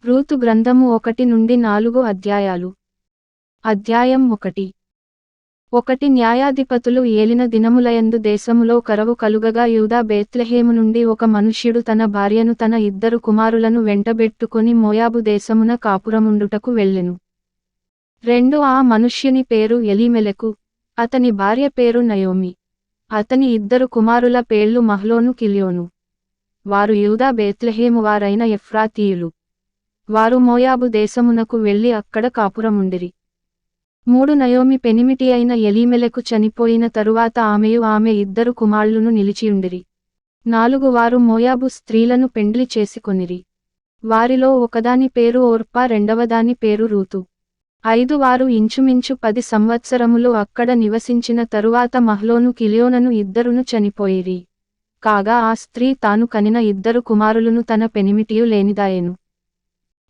Ruth గ్రంథము 1-4 అధ్యాయాలు. అధ్యాయం 1. న్యాయాధిపతులు ఏలిన దినములయందు దేశములో కరవు కలుగగా యూదా బేత్లెహేము నుండి ఒక మనుష్యుడు తన భార్యను తన 2 కుమారులను వెంటబెట్టుకొని మోయాబు దేశమున కాపురముండుటకు వెళ్ళెను. 2 ఆ మనుష్యుని పేరు ఎలీమెలెకు, అతని భార్య పేరు నయోమి. అతని 2 కుమారుల పేర్లు మహ్లోను కిల్యోను. వారు యూదా బేత్లెహేము వారైన ఎఫ్రాతీయులు. వారు మోయాబు దేశమునకు వెళ్లి అక్కడ కాపురముండిరి. 3 నయోమి పెనిమిటి అయిన ఎలీమెలెకు చనిపోయిన తరువాత ఆమెయు ఆమె 2 కుమారులను నిలిచియుండిరి. 4 వారు మోయాబు స్త్రీలను పెండ్లి చేసుకొనిరి. వారిలో ఒకదాని పేరు ఓర్పా, రెండవదాని పేరు రూతు. 5 వారు ఇంచుమించు 10 సంవత్సరములు అక్కడ నివసించిన తరువాత మహ్లోను కిల్యోనను 2 చనిపోయిరి. కాగా ఆ స్త్రీ తాను కనిన 2 కుమారులను తన పెనిమిటియు లేనిదాయెను.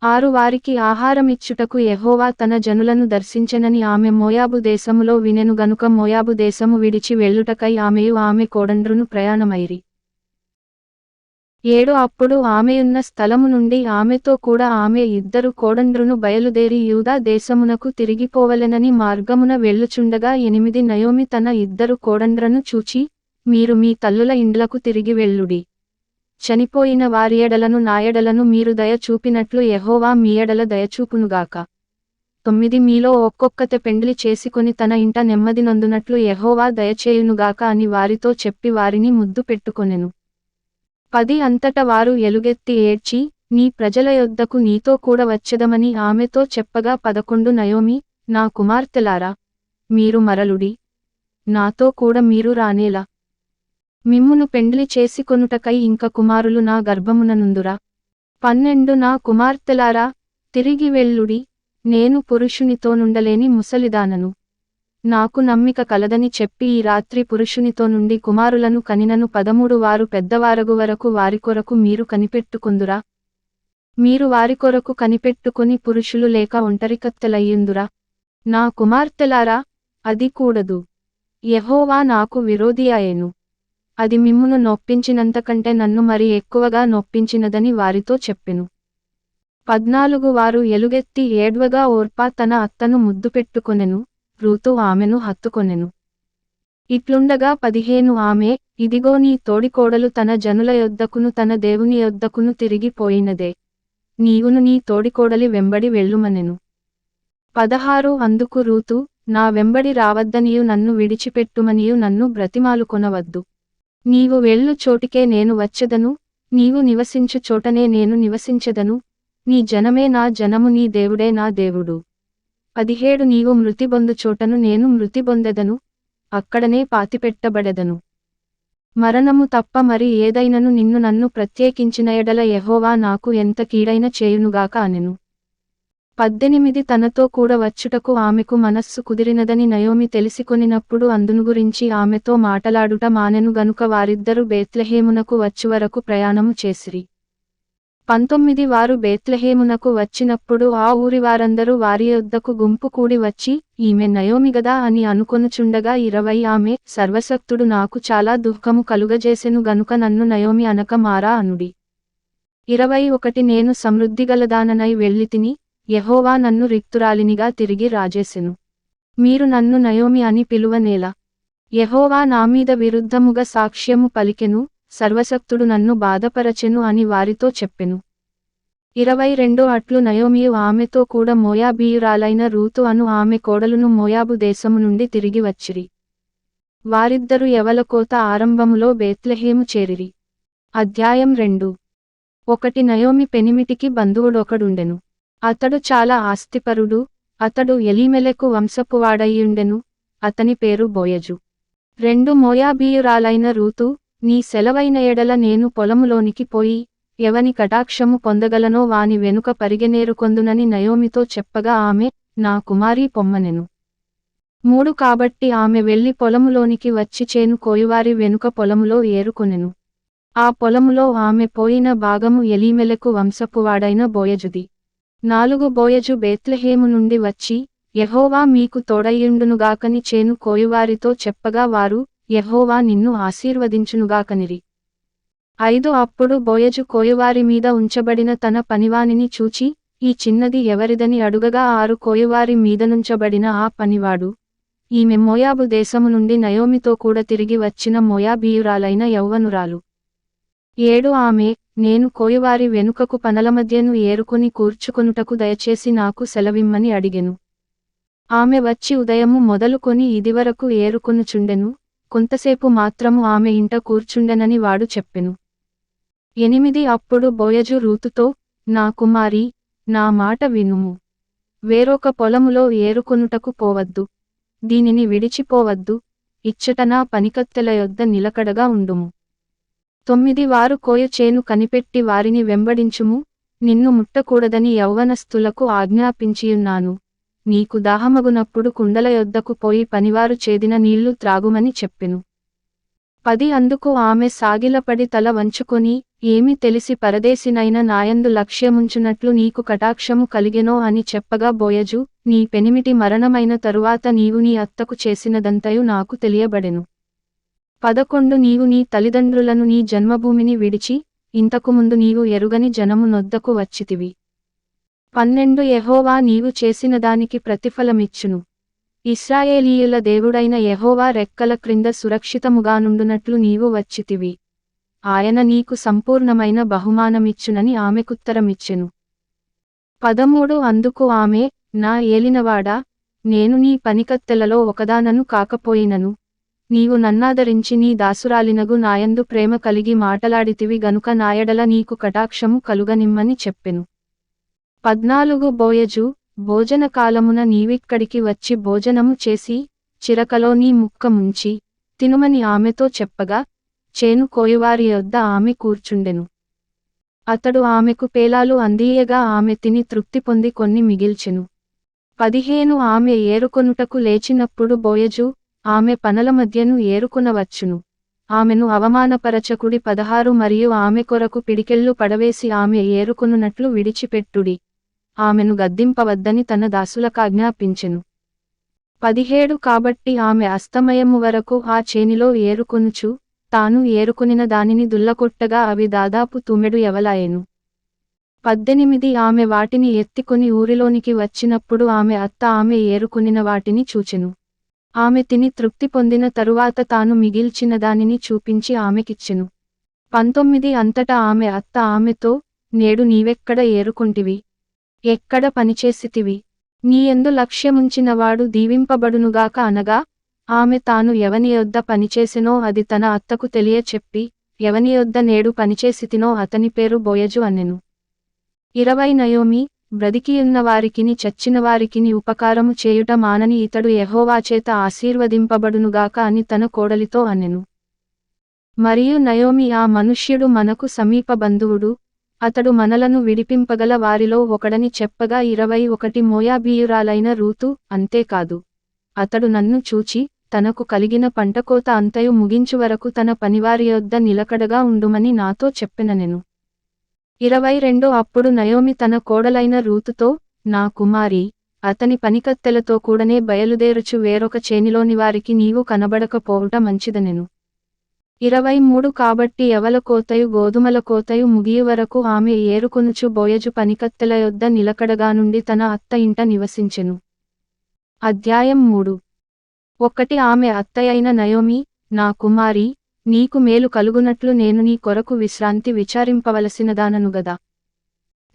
6 వారికి ఆహారమిచ్చుటకు యెహోవా తన జనులను దర్శించెనని ఆమె మోయాబు దేశములో వినెను గనుక మోయాబు దేశము విడిచి వెళ్ళుటకై ఆమెయు ఆమె కోడండ్రును ప్రయాణమైరి. 7 అప్పుడు ఆమెయున్న స్థలము నుండి ఆమెతో కూడా ఆమె 2 కోడండ్రును బయలుదేరి యూదా దేశమునకు తిరిగిపోవలెనని మార్గమున వెళ్ళుచుండగా 8 నయోమి తన 2 కోడండ్రను చూచి, మీరు మీ తల్లుల ఇండ్లకు తిరిగి వెళ్ళుడి. చనిపోయిన వారి ఎడలను నా ఎడలను మీరు దయ చూపినట్లు యెహోవా మీ ఎడల దయచూపునుగాక. 9 మీలో ఒక్కొక్కతే పెండ్లి చేసుకొని తన ఇంట నెమ్మది నొందునట్లు యెహోవా దయచేయునుగాక అని వారితో చెప్పి వారిని ముద్దు పెట్టుకొనెను. 10 అంతట వారు ఎలుగెత్తి ఏడ్చి, నీ ప్రజల యొద్దకు నీతో కూడా వచ్చెదమని ఆమెతో చెప్పగా 11 నయోమి, నా కుమార్తెలారా, మీరు మరలుడి, నాతో కూడా మీరు రానేలా. మిమ్మును పెండ్లి చేసుకొనుటకై ఇంక కుమారులు నా గర్భముననుందురా. 12 నా కుమార్తెలారా, తిరిగి వెళ్ళుడి, నేను పురుషునితో నుండలేని ముసలిదానను. నాకు నమ్మిక కలదని చెప్పి ఈ రాత్రి పురుషునితో నుండి కుమారులను కనినను. 13 వారు పెద్దవారగు వరకు వారికొరకు మీరు కనిపెట్టుకొందురా. మీరు వారికొరకు కనిపెట్టుకొని పురుషులు లేక ఒంటరికత్తెలయ్యుందురా. నా కుమార్తెలారా, అది కూడదు. యెహోవా నాకు విరోధి అయెను. అది మిమ్మును నొప్పించినంతకంటే నన్ను మరి ఎక్కువగా నొప్పించినదని వారితో చెప్పెను. 14 వారు ఎలుగెత్తి ఏడ్వగా ఓర్పా తన అత్తను ముద్దు పెట్టుకొనెను, రూతు ఆమెను హత్తుకొనెను. ఇట్లుండగా 15 ఆమె, ఇదిగో నీ తోడికోడలు తన జనుల యొద్దకును తన దేవుని యొద్దకును తిరిగి పోయినదే, నీవును నీ తోడికోడలి వెంబడి వెళ్ళుమనెను. 16 అందుకు రూతు, నా వెంబడి రావద్దనియు నన్ను విడిచిపెట్టుమనియు నన్ను బ్రతిమాలుకొనవద్దు. నీవు వెళ్ళు చోటికే నేను వచ్చెదను, నీవు నివసించు చోటనే నేను నివసించెదను, నీ జనమే నా జనము, నీ దేవుడే నా దేవుడు. 17 నీవు మృతి బొందు చోటను నేను మృతి బొందెదను, అక్కడనే పాతిపెట్టబడెదను. మరణము తప్ప మరి ఏదైనను నిన్ను నన్ను ప్రత్యేకించిన ఎడల యెహోవా నాకు ఎంత కీడైన చేయునుగాక అనెను. 18 తనతో కూడా వచ్చుటకు ఆమెకు మనస్సు కుదిరినదని నయోమి తెలిసికొనినప్పుడు అందును గురించి ఆమెతో మాటలాడుట మానెను గనుక వారిద్దరు బేత్లెహేమునకు వచ్చువరకు ప్రయాణము చేసిరి. 19 వారు బేత్లెహేమునకు వచ్చినప్పుడు ఆ ఊరివారందరూ వారి యొద్దకు గుంపు కూడి వచ్చి, ఈమె నయోమి గదా అని అనుకొనుచుండగా 20 ఆమె, సర్వశక్తుడు నాకు చాలా దుఃఖము కలుగజేసెను గనుక నన్ను నయోమి అనక మారా అనుడి. 21 నేను సమృద్ధిగలదాననై వెళ్ళితిని, యెహోవా నన్ను రిక్తురాలినిగా తిరిగి రాజేసెను. మీరు నన్ను నయోమి అని పిలువనేలా. యెహోవా నామీద విరుద్ధముగా సాక్ష్యము పలికెను, సర్వశక్తుడు నన్ను బాధపరచెను అని వారితో చెప్పెను. 22 అట్లు నయోమియు ఆమెతో కూడా మోయాబీయురాలైన రూతు అను ఆమె కోడలును మోయాబు దేశము నుండి తిరిగి వచ్చిరి. వారిద్దరు యవలకోత ఆరంభములో బేత్లెహేము చేరిరి. అధ్యాయం 2. 1 నయోమి పెనిమిటికి బంధువుడొకడుండెను. అతడు చాలా ఆస్తిపరుడు, అతడు ఎలీమెలెకు వంశపువాడయ్యుండెను, అతని పేరు బోయజు. 2 మోయాబీయురాలైన రూతు, నీ సెలవైన ఎడల నేను పొలములోనికి పోయి, ఎవని కటాక్షము పొందగలనో వాని వెనుక పరిగెనేరుకొందునని నయోమితో చెప్పగా ఆమె, నా కుమారీ పొమ్మనెను. 3 కాబట్టి ఆమె వెళ్లి పొలములోనికి వచ్చి చేను కోయువారి వెనుక పొలములో ఏరుకొనెను. ఆ పొలములో ఆమె పోయిన భాగము ఎలీమెలెకు వంశపువాడైన బోయజుది. 4 బోయజు బేత్లెహేము నుండి వచ్చి, యెహోవా మీకు తోడయ్యుండునుగాకని చేను కోయువారితో చెప్పగా వారు, యెహోవా నిన్ను ఆశీర్వదించునుగాకనిరి. 5 అప్పుడు బోయజు కోయువారి మీద ఉంచబడిన తన పనివానిని చూచి, ఈ చిన్నది ఎవరిదని అడుగగా 6 కోయవారి మీదనుంచబడిన ఆ పనివాడు, ఈమె మోయాబు దేశము నుండి నయోమితో కూడా తిరిగి వచ్చిన మోయాబీయురాలైన యౌవనురాలు. 7 ఆమె, నేను కోయవారి వెనుకకు పనల మధ్యను ఏరుకొని కూర్చుకొనుటకు దయచేసి నాకు సెలవిమ్మని అడిగెను. ఆమె వచ్చి ఉదయము మొదలుకొని ఇదివరకు ఏరుకొనుచుండెను, కొంతసేపు మాత్రము ఆమె ఇంట కూర్చుండెనని వాడు చెప్పెను. 8 అప్పుడు బోయజు రూతుతో, నా కుమారీ, నా మాట వినుము. వేరొక పొలములో ఏరుకొనుటకు పోవద్దు, దీనిని విడిచిపోవద్దు, ఇచ్చట నా పనికత్తెల యొద్ద నిలకడగా ఉండుము. 9 వారు కోయ చేను కనిపెట్టి వారిని వెంబడించుము, నిన్ను ముట్టకూడదని యౌవనస్తులకు ఆజ్ఞాపించియున్నాను. నీకు దాహమగునప్పుడు కుండల యొద్దకు పోయి పనివారు చేదిన నీళ్లు త్రాగుమని చెప్పెను. 10 అందుకు ఆమె సాగిలపడి తల వంచుకొని, ఏమి తెలిసి పరదేశినైన నాయందు లక్ష్యముంచునట్లు నీకు కటాక్షము కలిగెనో అని చెప్పగా బోయజు, నీ పెనిమిటి మరణమైన తరువాత నీవు నీ అత్తకు చేసినదంతయు నాకు తెలియబడెను. 11 నీవు నీ తల్లిదండ్రులను నీ జన్మభూమిని విడిచి, ఇంతకుముందు నీవు ఎరుగని జనము నొద్దకు వచ్చితివి. 12 యెహోవా నీవు చేసిన దానికి ప్రతిఫలమిచ్చును. ఇశ్రాయేలీయుల దేవుడైన యెహోవా రెక్కల క్రింద సురక్షితముగానుండునట్లు నీవు వచ్చితివి. ఆయన నీకు సంపూర్ణమైన బహుమానమిచ్చునని ఆమెకుత్తరమిచ్చెను. 13 అందుకు ఆమె, నా ఏలినవాడా, నేను నీ పనికత్తెలలో ఒకదానను కాకపోయినను, నీవు నన్నాదరించి నీ దాసురాలినగు నాయందు ప్రేమ కలిగి మాటలాడితివి గనుక నాయడల నీకు కటాక్షము కలుగనిమ్మని చెప్పెను. 14 బోయజు, భోజనకాలమున నీవిక్కడికి వచ్చి భోజనము చేసి, చిరకలో నీ ముక్క ముంచి, తినుమని ఆమెతో చెప్పగా, చేను కోయువారి యొద్ద ఆమె కూర్చుండెను. అతడు ఆమెకు పేలాలు అందియగా ఆమె తిని తృప్తి పొంది కొన్ని మిగిల్చెను. 15 ఆమె ఏరుకొనుటకు లేచినప్పుడు బోయజు, ఆమె పనల మధ్యను ఏరుకొనవచ్చును, ఆమెను అవమానపరచకుడి. 16 మరియు ఆమె కొరకు పిడికెళ్ళు పడవేసి ఆమె ఏరుకొనున్నట్లు విడిచిపెట్టుడి, ఆమెను గద్దింపవద్దని తన దాసులకాజ్ఞాపించెను. 17 కాబట్టి ఆమె అస్తమయము వరకు ఆ చేనిలో ఏరుకొనుచు, తాను ఏరుకొనిన దానిని దుల్లకొట్టగా అవి దాదాపు తుమ్మెడు యవలాయెను. 18 ఆమె వాటిని ఎత్తికొని ఊరిలోనికి వచ్చినప్పుడు ఆమె అత్త ఆమె ఏరుకొనిన వాటిని చూచెను. ఆమె తిని తృప్తి పొందిన తరువాత తాను మిగిల్చిన దానిని చూపించి ఆమెకిచ్చెను. 19 అంతటా ఆమె అత్త ఆమెతో, నేడు నీవెక్కడ ఏరుకొంటివి, ఎక్కడ పనిచేసితివి, నీయందు లక్ష్యముంచినవాడు దీవింపబడునుగాక అనగా, ఆమె తాను ఎవని యొద్ద పనిచేసెనో అది తన అత్తకు తెలియచెప్పి, ఎవని యొద్ద నేడు పనిచేసితినో అతని పేరు బోయజు అనెను. 20 నయోమి, బ్రతికియున్న వారికిని చచ్చిన వారికిని ఉపకారము చేయుట మానని ఇతడు యెహోవాచేత ఆశీర్వదింపబడునుగాక అని తన కోడలితో అనెను. మరియు నయోమి ఆ మనుష్యుడు మనకు సమీప బంధువుడు, అతడు మనలను విడిపింపగల వారిలో ఒకడని చెప్పగా 21 మోయాబీయురాలైన రూతు, అంతేకాదు, అతడు నన్ను చూచి, తనకు కలిగిన పంటకోత అంతయు ముగించువరకు తన పనివారి యొద్ద నిలకడగా ఉండుమని నాతో చెప్పెననెను. 22 అప్పుడు నయోమి తన కోడలైన రూతుతో, నా కుమారీ, అతని పనికత్తెలతో కూడనే బయలుదేరుచు వేరొక చేనిలోని వారికి నీవు కనబడకపోవుట మంచిదనెను. 23 కాబట్టి యవల కోతయు గోధుమల కోతయు ముగియు వరకు ఆమె ఏరుకొనుచు బోయజు పనికత్తెల యొద్ద నిలకడగా నుండి తన అత్త ఇంట నివసించెను. అధ్యాయం 3. 1 ఆమె అత్తయైన నయోమి, నా కుమారీ, నీకు మేలు కలుగునట్లు నేను నీ కొరకు విశ్రాంతి విచారింపవలసినదానను గదా.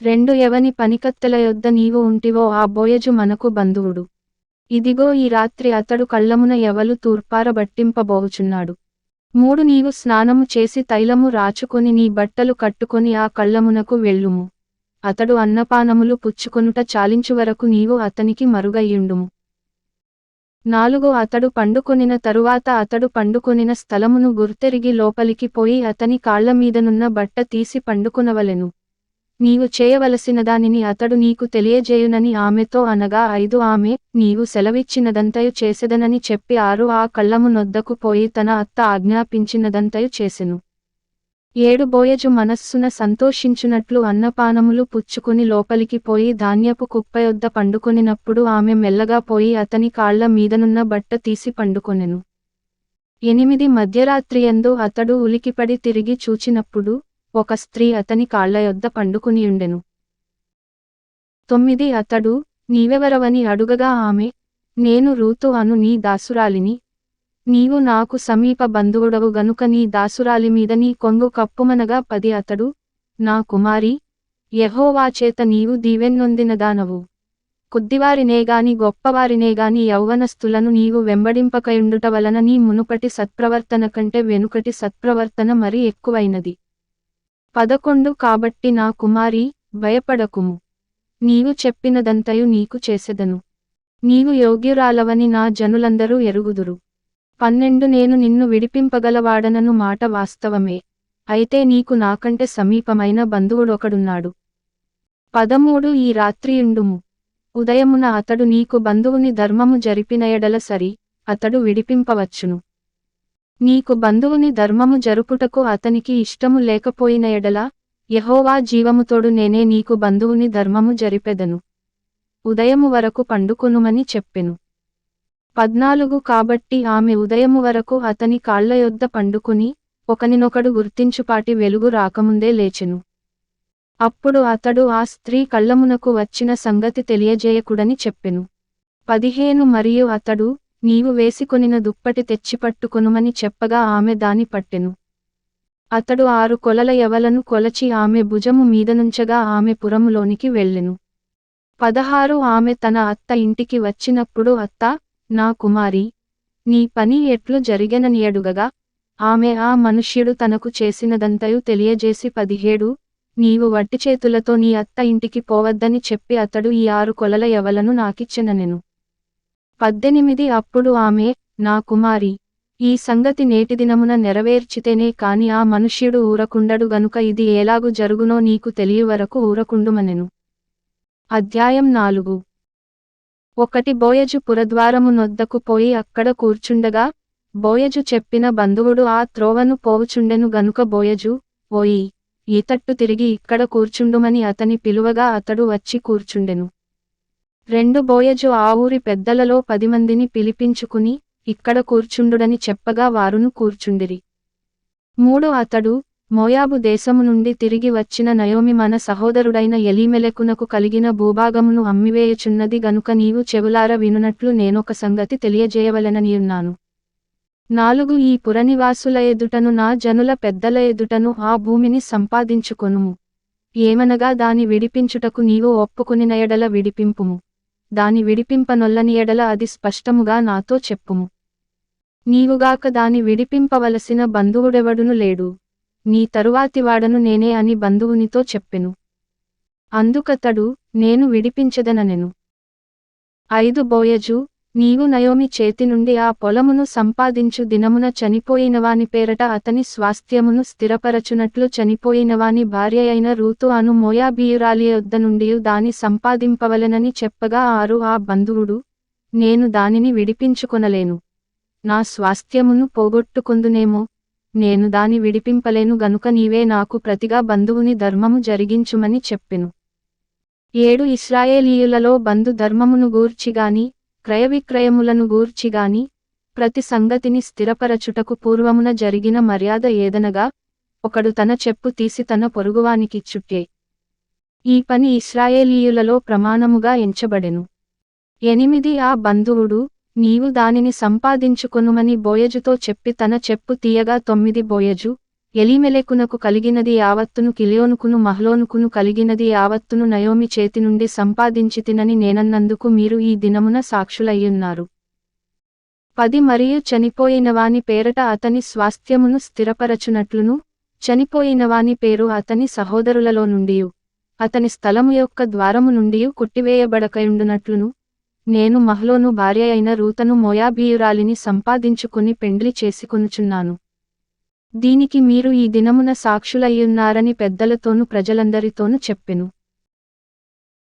2 ఎవని పనికత్తెల యొద్ద నీవు ఉంటివో ఆ బోయజు మనకు బంధువుడు. ఇదిగో ఈ రాత్రి అతడు కళ్ళమున యవలు తూర్పారబట్టింపబోచున్నాడు. 3 నీవు స్నానము చేసి తైలము రాచుకొని నీ బట్టలు కట్టుకొని ఆ కళ్ళమునకు వెళ్ళుము. అతడు అన్నపానములు పుచ్చుకొనుట చాలించువరకు నీవు అతనికి మరుగయ్యుండుము. 4 అతడు పండుకొనిన తరువాత అతడు పండుకొనిన స్థలమును గుర్తెరిగి లోపలికి పోయి అతని కాళ్లమీదనున్న బట్ట తీసి పండుకొనవలెను. నీవు చేయవలసిన దానిని అతడు నీకు తెలియజేయునని ఆమెతో అనగా 5 ఆమె, నీవు సెలవిచ్చినదంతయు చేసెదనని చెప్పి 6 ఆ కళ్ళము నొద్దకు పోయి తన అత్త ఆజ్ఞాపించినదంతయు చేసెను. 7 బోయజు మనస్సున సంతోషించునట్లు అన్నపానములు పుచ్చుకొని లోపలికి పోయి ధాన్యపు కుప్పయొద్ద పండుకొనినప్పుడు ఆమె మెల్లగా పోయి అతని కాళ్ల మీదనున్న బట్ట తీసి పండుకొనెను. 8 మధ్యరాత్రియందు అతడు ఉలికిపడి తిరిగి చూచినప్పుడు, ఒక స్త్రీ అతని కాళ్ల యొద్ద పండుకొనియుండెను. 9 అతడు, నీవెవరవని అడుగగా ఆమె, నేను రూతు అను నీ దాసురాలిని, నీవు నాకు సమీప బంధువుడవు గనుక నీ దాసురాలి మీద నీ కొంగు కప్పుమనగా 10 అతడు, నా కుమారి, యెహోవా చేత నీవు దీవెనొందినదానవు. కొద్దివారినేగాని గొప్పవారినేగాని యౌవనస్తులను నీవు వెంబడింపకయుండుట వలన నీ మునుపటి సత్ప్రవర్తన కంటే వెనుకటి సత్ప్రవర్తన మరి ఎక్కువైనది. 11 కాబట్టి నా కుమారి, భయపడకుము. నీవు చెప్పినదంతయు నీకు చేసెదను. నీవు యోగ్యురాలవని నా జనులందరూ ఎరుగుదురు. 12 నేను నిన్ను విడిపింపగలవాడనను మాట వాస్తవమే. అయితే నీకు నాకంటే సమీపమైన బంధువుడొకడున్నాడు. 13 ఈ రాత్రియుండుము. ఉదయమున అతడు నీకు బంధువుని ధర్మము జరిపిన ఎడల సరి, అతడు విడిపింపవచ్చును. నీకు బంధువుని ధర్మము జరుపుటకు అతనికి ఇష్టము లేకపోయిన ఎడల, యెహోవా జీవముతోడు నేనే నీకు బంధువుని ధర్మము జరిపెదను. ఉదయము వరకు పండుకొనుమని చెప్పెను. 14 కాబట్టి ఆమె ఉదయము వరకు అతని కాళ్ల యొద్ద పండుకుని, ఒకనినొకడు గుర్తించుపాటి వెలుగు రాకముందే లేచెను. అప్పుడు అతడు ఆ స్త్రీ కళ్ళమునకు వచ్చిన సంగతి తెలియజేయకుడని చెప్పెను. 15 మరియు అతడు, నీవు వేసికొనిన దుప్పటి తెచ్చిపట్టుకొనుమని చెప్పగా ఆమె దాని పట్టెను. అతడు 6 కొలల యవలను కొలచి ఆమె భుజము మీదనుంచగా ఆమె పురములోనికి వెళ్ళెను. 16 ఆమె తన అత్త ఇంటికి వచ్చినప్పుడు అత్తా, నా కుమారి, నీ పని ఎట్లు జరిగెనని అడుగగా, ఆమె ఆ మనుష్యుడు తనకు చేసినదంతయు తెలియజేసి 17 నీవు వట్టిచేతులతో నీ అత్త ఇంటికి పోవద్దని చెప్పి అతడు ఈ 6 కొలల యవలను నాకిచ్చెననెను. 18 అప్పుడు ఆమె, నా కుమారి, ఈ సంగతి నేటిదినమున నెరవేర్చితేనే కాని ఆ మనుష్యుడు ఊరకుండడు గనుక ఇది ఎలాగు జరుగునో నీకు తెలియవరకు ఊరకుండుమనెను. అధ్యాయం 4 1 బోయజు పురద్వారము నొద్దకు పోయి అక్కడ కూర్చుండగా, బోయజు చెప్పిన బంధువుడు ఆ త్రోవను పోవుచుండెను గనుక బోయజు, ఓయి, ఈ తట్టు తిరిగి ఇక్కడ కూర్చుండుమని అతని పిలువగా అతడు వచ్చి కూర్చుండెను. 2 బోయజు ఆ ఊరి పెద్దలలో 10 మందిని పిలిపించుకుని, ఇక్కడ కూర్చుండుడని చెప్పగా వారును కూర్చుండిరి. 3 అతడు, మోయాబు దేశము నుండి తిరిగి వచ్చిన నయోమి మన సహోదరుడైన ఎలీమెలెకునకు కలిగిన భూభాగమును అమ్మివేయుచున్నది గనుక నీవు చెవులార వినునట్లు నేనొక సంగతి తెలియజేయవలెననియున్నాను. 4 ఈ పురనివాసుల ఎదుటను నా జనుల పెద్దల ఎదుటను ఆ భూమిని సంపాదించుకొనుము. ఏమనగా దాని విడిపించుటకు నీవు ఒప్పుకొనిన ఎడల విడిపింపుము. దాని విడిపింపనొల్లని ఎడల అది స్పష్టముగా నాతో చెప్పుము. నీవుగాక దాని విడిపింపవలసిన బంధువుడెవడును లేడు. నీ తరువాతివాడను నేనే అని బంధువునితో చెప్పెను. అందుకతడు, నేను విడిపించెదననెను. 5 బోయజు, నీవు నయోమి చేతి నుండి ఆ పొలమును సంపాదించు దినమున చనిపోయినవాని పేరట అతని స్వాస్థ్యమును స్థిరపరచునట్లు చనిపోయినవాని భార్యయైన రూతు అను మోయాబీయురాలి యొద్ద నుండి దాని సంపాదింపవలెనని చెప్పగా 6 ఆ బంధువుడు, నేను దానిని విడిపించుకొనలేను. నా స్వాస్థ్యమును పోగొట్టుకొందునేమో, నేను దాని విడిపింపలేను గనుక నీవే నాకు ప్రతిగా బంధువుని ధర్మము జరిగించుమని చెప్పెను. 7 ఇశ్రాయేలీయులలో బంధు ధర్మమును గూర్చిగాని, క్రయవిక్రయములను గూర్చిగాని, ప్రతి సంగతిని స్థిరపరచుటకు పూర్వమున జరిగిన మర్యాద ఏదనగా, ఒకడు తన చెప్పు తీసి తన పొరుగువానికిచ్చుటే. ఈ పని ఇశ్రాయేలీయులలో ప్రమాణముగా ఎంచబడెను. 8 ఆ బంధువుడు, నీవు దానిని సంపాదించుకొనుమని బోయజుతో చెప్పి తన చెప్పు తీయగా 9 బోయజు, ఎలీమెలెకునకు కలిగినది యావత్తును కిలియోనుకును మహ్లోనుకును కలిగినది యావత్తును నయోమి చేతి నుండి సంపాదించితినని నేనన్నందుకు మీరు ఈ దినమున సాక్షులయ్యున్నారు. 10 మరియు చనిపోయినవాని పేరట అతని స్వాస్థ్యమును స్థిరపరచునట్లును, చనిపోయినవాని పేరు అతని సహోదరులలో నుండియు, అతని స్థలము యొక్క ద్వారము నుండియు కొట్టివేయబడకయుండునట్లును, నేను మహ్లోను భార్య అయిన రూతను మోయాబీయురాలిని సంపాదించుకుని పెండ్లి చేసుకొనుచున్నాను. దీనికి మీరు ఈ దినమున సాక్షులయ్యున్నారని పెద్దలతోనూ ప్రజలందరితోనూ చెప్పెను.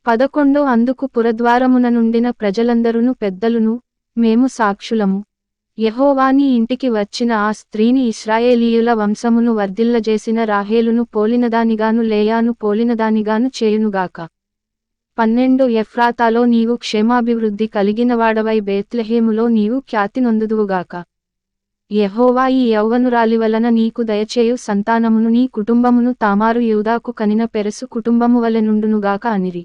11 అందుకు పురద్వారమున నుండిన ప్రజలందరును పెద్దలును, మేము సాక్షులము. యెహోవా నీ ఇంటికి వచ్చిన ఆ స్త్రీని ఇశ్రాయేలీయుల వంశమును వర్ధిల్లజేసిన రాహేలును పోలినదానిగాను లేయాను పోలినదానిగాను చేయునుగాక. 12 ఎఫ్రాతాలో నీవు క్షేమాభివృద్ధి కలిగినవాడవై బేత్లెహేములో నీవు ఖ్యాతి నొందుదువుగాక. యెహోవా ఈ యౌవనురాలి వలన నీకు దయచేయు సంతానమును నీ కుటుంబమును తామారు యూదాకు కనిన పెరెసు కుటుంబము వలె నుండునుగాక అనిరి.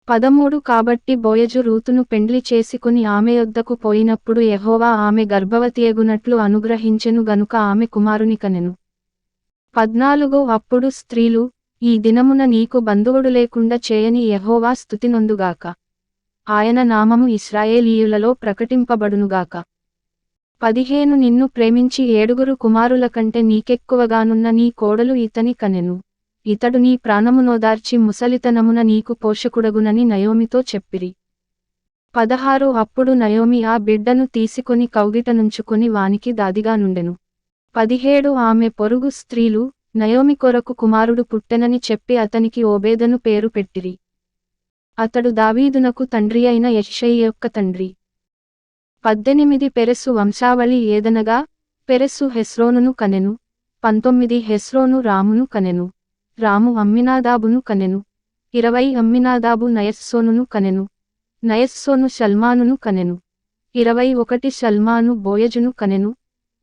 13 కాబట్టి బోయజు రూతును పెండ్లి చేసుకుని ఆమె యొద్దకు పోయినప్పుడు యెహోవా ఆమె గర్భవతియగునట్లు అనుగ్రహించెను గనుక ఆమె కుమారుని కనెను. 14 అప్పుడు స్త్రీలు, ఈ దినమున నీకు బంధువుడు లేకుండా చేయని యెహోవా స్తుతినొందుగాక. ఆయన నామము ఇశ్రాయేలీయులలో ప్రకటింపబడునుగాక. 15 నిన్ను ప్రేమించి 7 కుమారుల కంటే నీకెక్కువగానున్న నీ కోడలు ఇతని కనెను. ఇతడు నీ ప్రాణమునోదార్చి ముసలితనమున నీకు పోషకుడగునని నయోమితో చెప్పిరి. 16 అప్పుడు నయోమి ఆ బిడ్డను తీసుకొని కౌగిటనుంచుకొని వానికి దాదిగా నుండెను. 17 ఆమె పొరుగు స్త్రీలు, నయోమి కొరకు కుమారుడు పుట్టెనని చెప్పి అతనికి ఓబేదను పేరు పెట్టిరి. అతడు దావీదునకు తండ్రి అయిన యెష్షయి యొక్క తండ్రి. 18 పెరెసు వంశావళి ఏదనగా, పెరెసు హెస్రోనును కనెను. 19 హెస్రోను రామును కనెను. రాము అమ్మినాదాబును కనెను. 20 అమ్మినాదాబు నయస్సోనును కనెను. నయస్సోను షల్మానును కనెను. 21 షల్మాను బోయజును కనెను.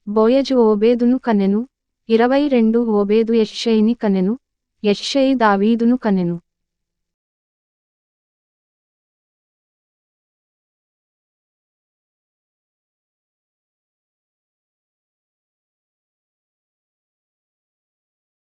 బోయజు ఓబేదును కనెను. 22 ఓబేదు యెష్షయిని కనెను. యెష్షయి దావీదును కనెను.